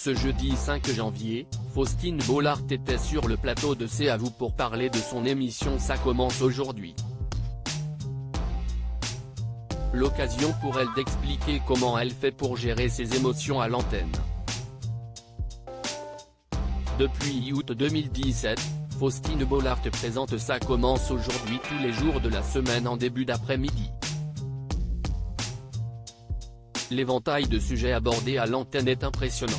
Ce jeudi 5 janvier, Faustine Bollaert était sur le plateau de C'est à vous pour parler de son émission Ça commence aujourd'hui. L'occasion pour elle d'expliquer comment elle fait pour gérer ses émotions à l'antenne. Depuis août 2017, Faustine Bollaert présente Ça commence aujourd'hui tous les jours de la semaine en début d'après-midi. L'éventail de sujets abordés à l'antenne est impressionnant.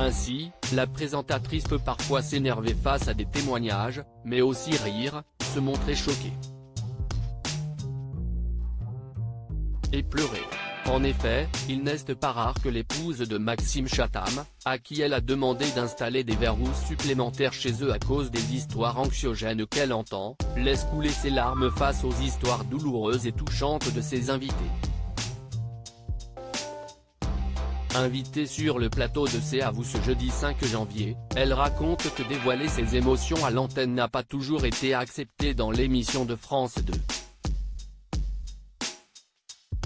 Ainsi, la présentatrice peut parfois s'énerver face à des témoignages, mais aussi rire, se montrer choquée. Et pleurer. En effet, il n'est pas rare que l'épouse de Maxime Chatham, à qui elle a demandé d'installer des verrous supplémentaires chez eux à cause des histoires anxiogènes qu'elle entend, laisse couler ses larmes face aux histoires douloureuses et touchantes de ses invités. Invitée sur le plateau de C'est à vous ce jeudi 5 janvier, elle raconte que dévoiler ses émotions à l'antenne n'a pas toujours été accepté dans l'émission de France 2.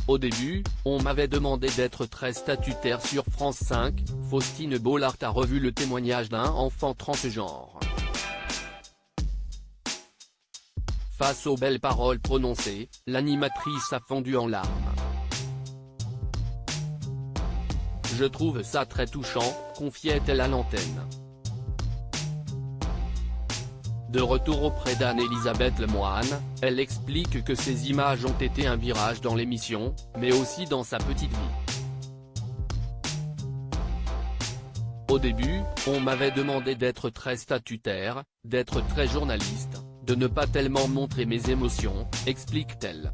Au début, on m'avait demandé d'être très statutaire sur France 5, Faustine Bollaert a revu le témoignage d'un enfant transgenre. Face aux belles paroles prononcées, l'animatrice a fondu en larmes. Je trouve ça très touchant, confiait-elle à l'antenne. De retour auprès d'Anne-Elisabeth Lemoine, elle explique que ces images ont été un virage dans l'émission, mais aussi dans sa petite vie. Au début, on m'avait demandé d'être très statutaire, d'être très journaliste, de ne pas tellement montrer mes émotions, explique-t-elle.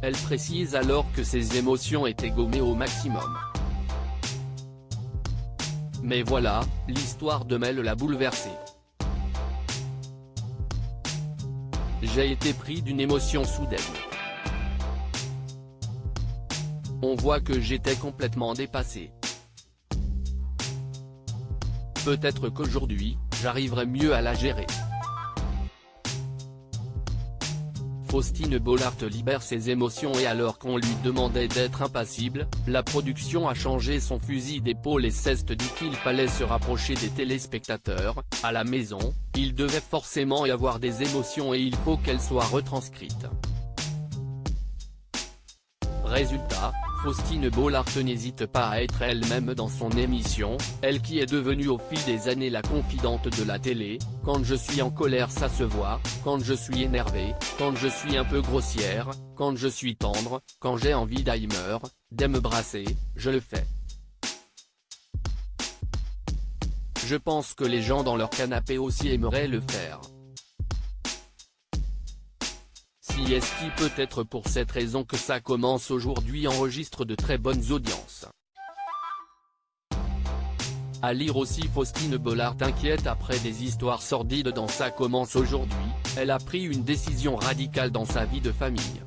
Elle précise alors que ses émotions étaient gommées au maximum. Mais voilà, l'histoire de Mel l'a bouleversée. J'ai été pris d'une émotion soudaine. On voit que j'étais complètement dépassé. Peut-être qu'aujourd'hui, j'arriverai mieux à la gérer. Faustine Bollaert libère ses émotions et alors qu'on lui demandait d'être impassible, la production a changé son fusil d'épaule et s'est dit qu'il fallait se rapprocher des téléspectateurs. À la maison, il devait forcément y avoir des émotions et il faut qu'elles soient retranscrites. Résultat, Faustine Bollaert n'hésite pas à être elle-même dans son émission, elle qui est devenue au fil des années la confidente de la télé. Quand je suis en colère ça se voit, quand je suis énervé, quand je suis un peu grossière, quand je suis tendre, quand j'ai envie de me brasser, je le fais. Je pense que les gens dans leur canapé aussi aimeraient le faire. Si est-ce qui peut être pour cette raison que Ça commence aujourd'hui enregistre de très bonnes audiences. À lire aussi Faustine Bollaert inquiète après des histoires sordides dans Ça commence aujourd'hui, elle a pris une décision radicale dans sa vie de famille.